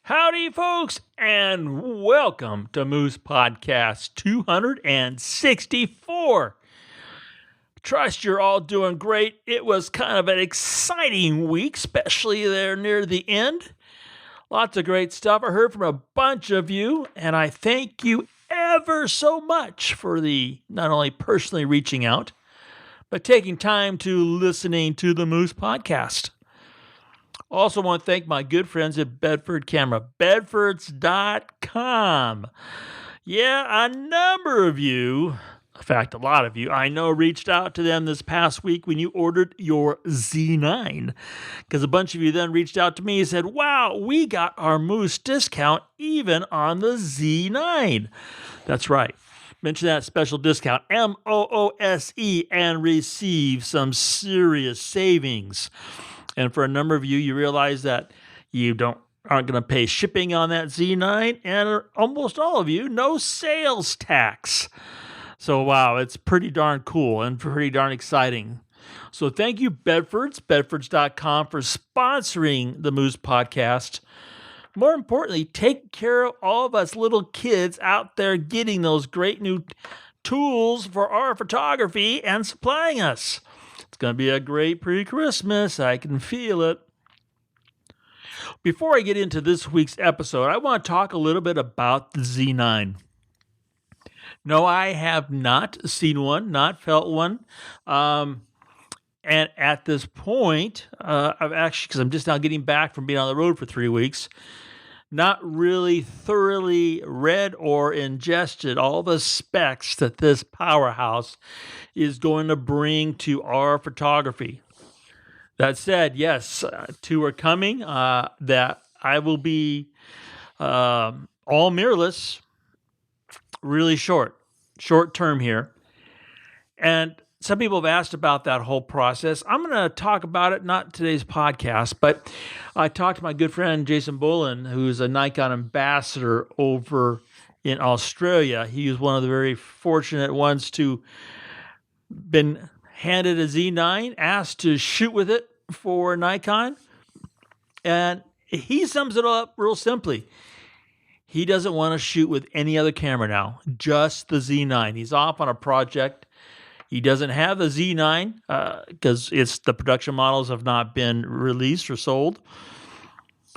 Howdy, folks, and welcome to Moose Podcast 264. Trust you're all doing great. It was kind of an exciting week, especially there near the end. Lots of great stuff. I heard from a bunch of you, and I thank you ever so much for the not only personally reaching out, but taking time to listening to the Moose Podcast. Also want to thank my good friends at Bedford Camera, bedfords.com. Yeah, a number of you, in fact, a lot of you, I know reached out to them this past week when you ordered your Z9. Because a bunch of you then reached out to me and said, wow, we got our Moose discount even on the Z9. That's right. Mention that special discount, MOOSE, and receive some serious savings. And for a number of you, you realize that you aren't going to pay shipping on that Z9, and almost all of you, no sales tax. So wow, it's pretty darn cool and pretty darn exciting. So thank you, bedfords.com, for sponsoring the Moose Podcast. More importantly, take care of all of us little kids out there getting those great new tools for our photography and supplying us. It's going to be a great pre-Christmas. I can feel it. Before I get into this week's episode, I want to talk a little bit about the Z9. No, I have not seen one, not felt one. And at this point, I've actually, because I'm just now getting back from being on the road for 3 weeks, not really thoroughly read or ingested all the specs that this powerhouse is going to bring to our photography. That said, yes, 2 are coming that I will be all mirrorless, really short term here. And some people have asked about that whole process. I'm going to talk about it, not today's podcast, but I talked to my good friend Jason Bullen, who's a Nikon ambassador over in Australia. He was one of the very fortunate ones to been handed a Z9, asked to shoot with it for Nikon. And he sums it up real simply. He doesn't want to shoot with any other camera now, just the Z9. He's off on a project. He doesn't have the Z9 because the production models have not been released or sold.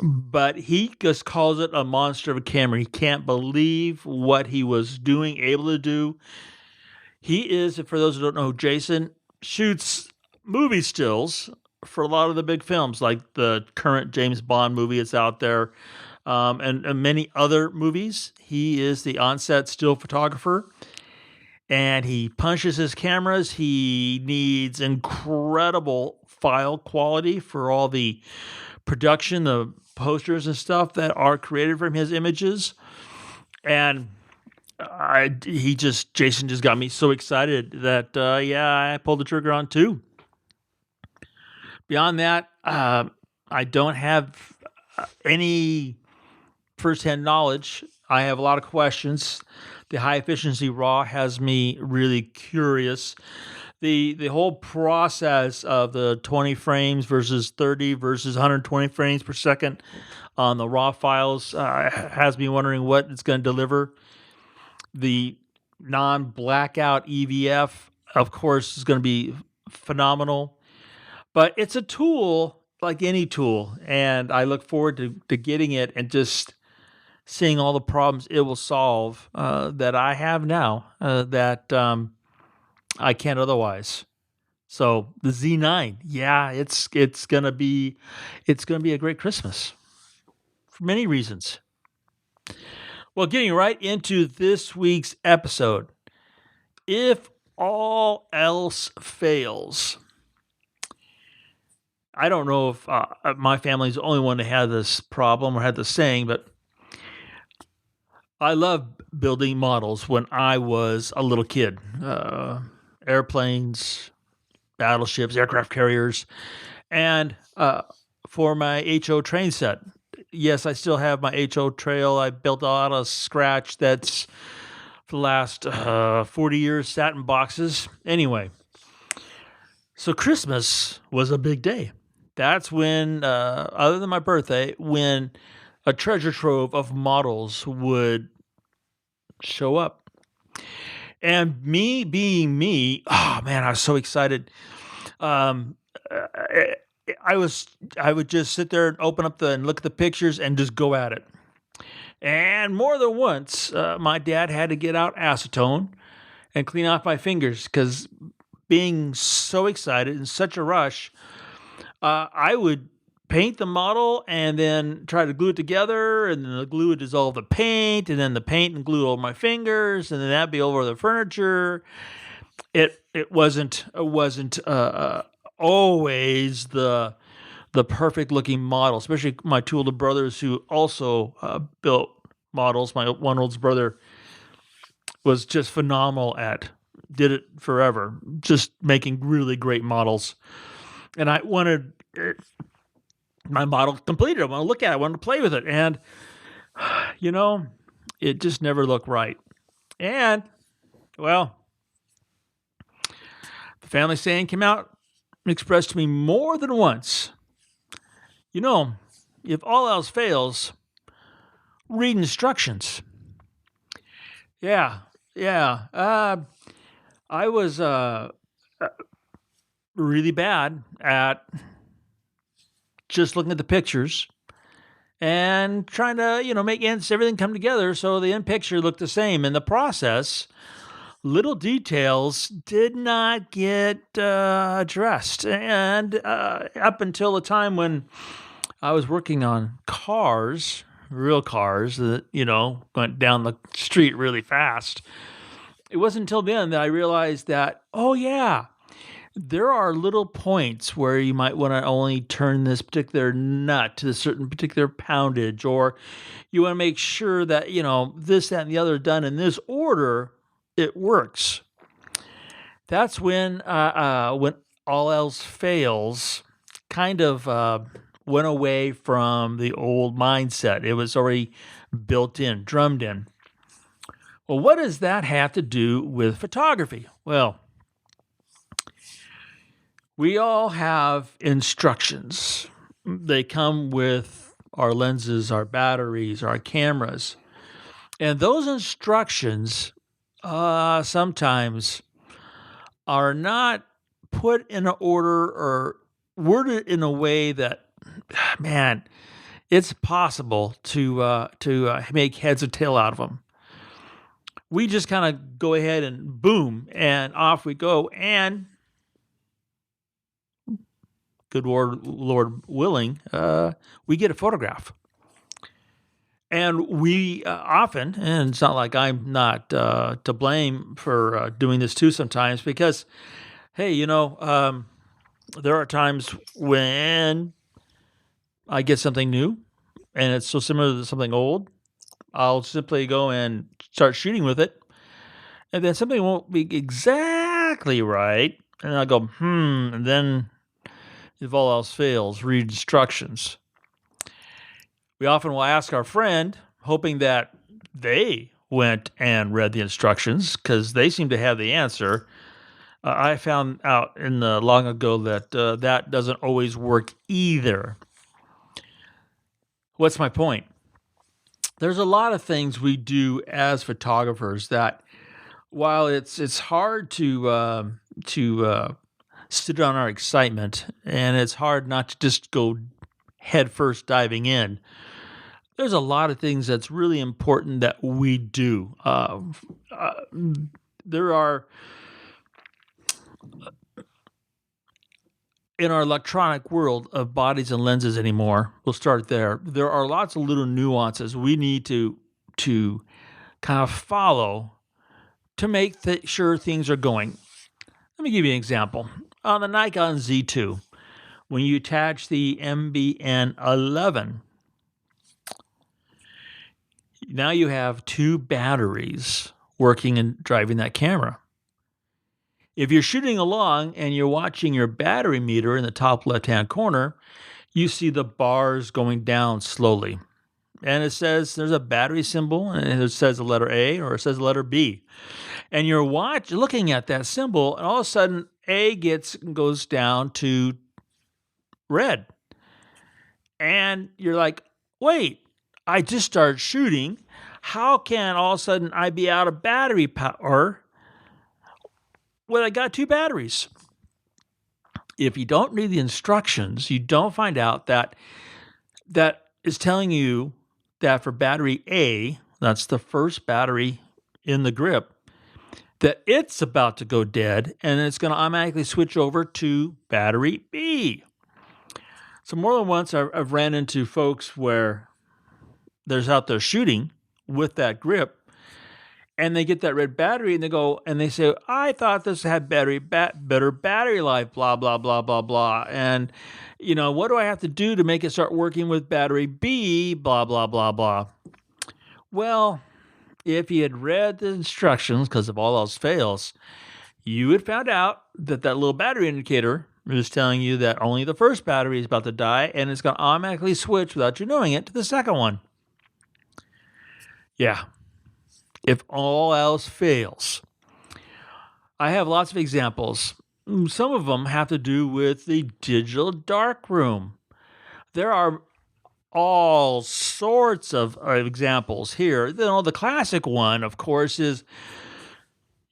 But he just calls it a monster of a camera. He can't believe what he was able to do. He is, for those who don't know who Jason, shoots movie stills for a lot of the big films, like the current James Bond movie that's out there, and many other movies. He is the on-set still photographer. And he punches his cameras. He needs incredible file quality for all the production, the posters and stuff that are created from his images. And Jason just got me so excited that, I pulled the trigger on 2. Beyond that, I don't have any firsthand knowledge. I have a lot of questions. The high efficiency RAW has me really curious. The whole process of the 20 frames versus 30 versus 120 frames per second on the RAW files has me wondering what it's going to deliver. The non-blackout EVF, of course, is going to be phenomenal. But it's a tool like any tool, and I look forward to getting it and just seeing all the problems it will solve that I have now that I can't otherwise. So the Z9, it's gonna be a great Christmas for many reasons. Well, getting right into this week's episode, if all else fails. I don't know if my family's the only one that had this problem or had this saying, but I loved building models when I was a little kid. Airplanes, battleships, aircraft carriers, and for my HO train set. Yes, I still have my HO trail. I built out of scratch. That's for the last 40 years, sat in boxes. Anyway, so Christmas was a big day. That's when, other than my birthday, when a treasure trove of models would show up. And me being me, oh man, I was so excited. Um, I, I would just sit there and open up and look at the pictures and just go at it. And more than once, my dad had to get out acetone and clean off my fingers because being so excited in such a rush, I would paint the model and then try to glue it together, and then the glue would dissolve the paint, and then the paint and glue over my fingers, and then that'd be over the furniture. It wasn't always the perfect looking model, especially my two older brothers who also built models. My one oldest brother was just phenomenal did it forever, just making really great models. And I wanted my model completed. I want to look at it. I wanted to play with it. And, you know, it just never looked right. And, well, the family saying came out and expressed to me more than once, if all else fails, read instructions. Yeah, yeah. I was really bad at just looking at the pictures and trying to, make everything come together so the end picture looked the same. In the process, little details did not get addressed. And up until the time when I was working on cars, real cars that, went down the street really fast, it wasn't until then that I realized that, oh, yeah, there are little points where you might want to only turn this particular nut to a certain particular poundage, or you want to make sure that, this, that, and the other are done in this order, it works. That's when all else fails kind of went away from the old mindset. It was already built in, drummed in. Well, what does that have to do with photography? Well, we all have instructions. They come with our lenses, our batteries, our cameras. And those instructions sometimes are not put in an order or worded in a way that, man, it's possible to make heads or tail out of them. We just kind of go ahead and boom, and off we go. And good Lord willing, we get a photograph. And we often, and it's not like I'm not to blame for doing this too sometimes, because, hey, there are times when I get something new and it's so similar to something old, I'll simply go and start shooting with it. And then something won't be exactly right. And I'll go, and then if all else fails, read instructions. We often will ask our friend, hoping that they went and read the instructions because they seem to have the answer. I found out in the long ago that that doesn't always work either. What's my point? There's a lot of things we do as photographers that, while it's hard to sit on our excitement, and it's hard not to just go head first diving in, there's a lot of things that's really important that we do. There are, in our electronic world of bodies and lenses anymore, we'll start there. There are lots of little nuances we need to kind of follow to make sure things are going. Let me give you an example. On the Nikon Z2, when you attach the MBN11, now you have two batteries working and driving that camera. If you're shooting along and you're watching your battery meter in the top left-hand corner, you see the bars going down slowly. And it says there's a battery symbol, and it says the letter A or it says the letter B. And you're looking at that symbol, and all of a sudden A goes down to red. And you're like, wait, I just started shooting. How can all of a sudden I be out of battery power when I got 2 batteries? If you don't read the instructions, you don't find out that is telling you that for battery A, that's the first battery in the grip, that it's about to go dead, and it's going to automatically switch over to battery B. So more than once, I've ran into folks where there's out there shooting with that grip, and they get that red battery, and they go and they say, "I thought this had better battery life, blah blah blah blah blah." And what do I have to do to make it start working with battery B, blah blah blah blah. Well, if you had read the instructions, because if all else fails, you would found out that little battery indicator is telling you that only the first battery is about to die, and it's going to automatically switch without you knowing it to the second one. Yeah. If all else fails. I have lots of examples. Some of them have to do with the digital darkroom. There are all sorts of examples here. The classic one, of course, is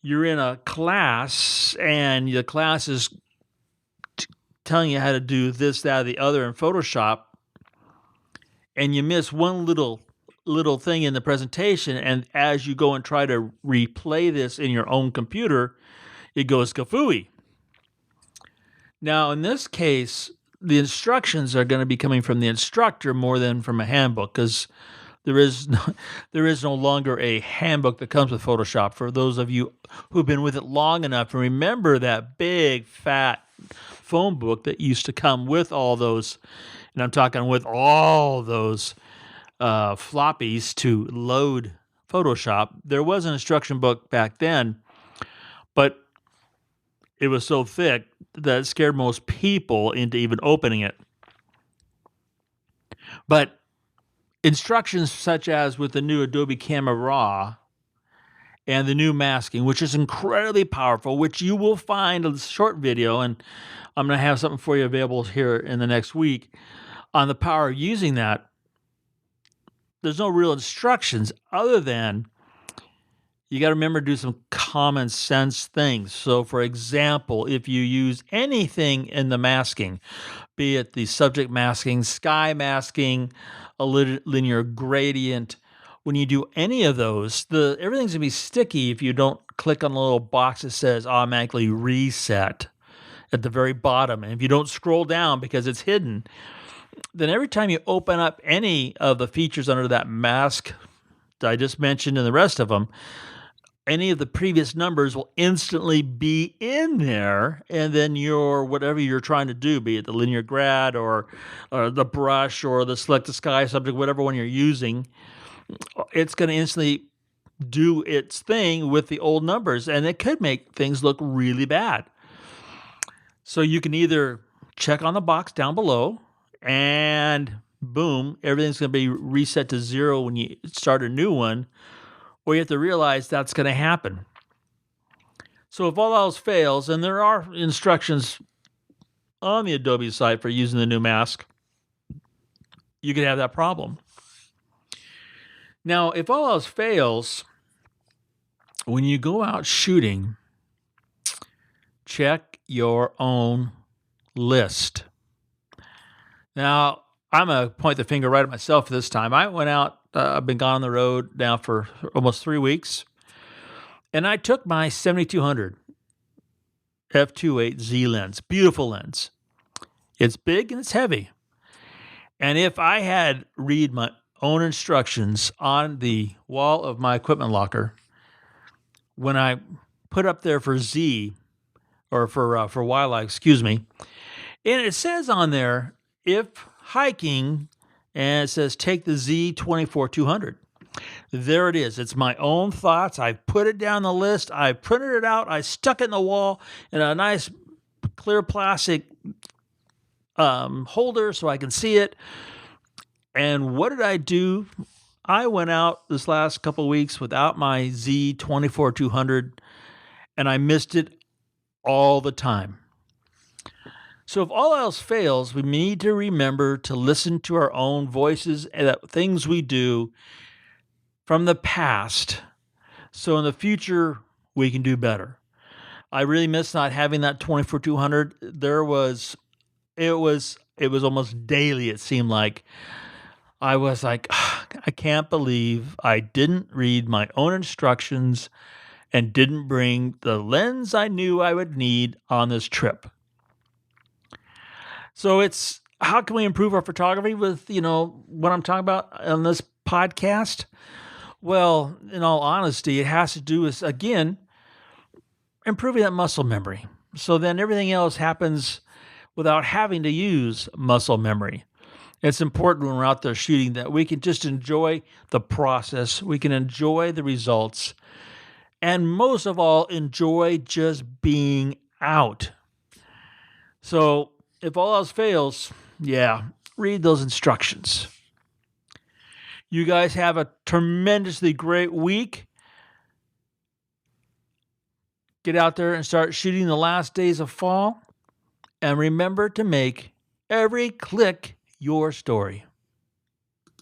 you're in a class and the class is telling you how to do this, that, or the other in Photoshop, and you miss one little thing in the presentation, and as you go and try to replay this in your own computer, it goes cafooey. Now, in this case, the instructions are going to be coming from the instructor more than from a handbook, because there is no longer a handbook that comes with Photoshop. For those of you who've been with it long enough to remember that big, fat phone book that used to come with all those, and I'm talking with all those floppies to load Photoshop. There was an instruction book back then, but it was so thick that it scared most people into even opening it. But instructions such as with the new Adobe Camera Raw and the new masking, which is incredibly powerful, which you will find a short video, and I'm going to have something for you available here in the next week on the power of using that. There's no real instructions other than you got to remember to do some common sense things. So, for example, if you use anything in the masking, be it the subject masking, sky masking, a linear gradient, when you do any of those, everything's going to be sticky if you don't click on the little box that says automatically reset at the very bottom. And if you don't scroll down because it's hidden, then every time you open up any of the features under that mask that I just mentioned and the rest of them, any of the previous numbers will instantly be in there, and then whatever you're trying to do, be it the linear grad or the brush or the select the sky subject, whatever one you're using, it's going to instantly do its thing with the old numbers, and it could make things look really bad. So you can either check on the box down below, and boom, everything's going to be reset to 0 when you start a new one, or you have to realize that's going to happen. So if all else fails, and there are instructions on the Adobe site for using the new mask, you could have that problem. Now, if all else fails, when you go out shooting, check your own list. Now, I'm going to point the finger right at myself this time. I went out, I've been gone on the road now for almost 3 weeks, and I took my 7200 f2.8Z lens, beautiful lens. It's big and it's heavy. And if I had read my own instructions on the wall of my equipment locker, when I put up there for Z, or for Wildlife, excuse me, and it says on there, if hiking, and it says take the Z24200. There it is. It's my own thoughts. I put it down the list. I printed it out. I stuck it in the wall in a nice clear plastic holder so I can see it. And what did I do? I went out this last couple of weeks without my Z24200, and I missed it all the time. So, if all else fails, we need to remember to listen to our own voices and the things we do from the past. So, in the future, we can do better. I really miss not having that 24-200. It was almost daily, it seemed like. I was like, I can't believe I didn't read my own instructions and didn't bring the lens I knew I would need on this trip. So it's how can we improve our photography with, what I'm talking about on this podcast? Well, in all honesty, it has to do with, again, improving that muscle memory. So then everything else happens without having to use muscle memory. It's important when we're out there shooting that we can just enjoy the process, we can enjoy the results, and most of all, enjoy just being out. So if all else fails, read those instructions. You guys have a tremendously great week. Get out there and start shooting the last days of fall. And remember to make every click your story.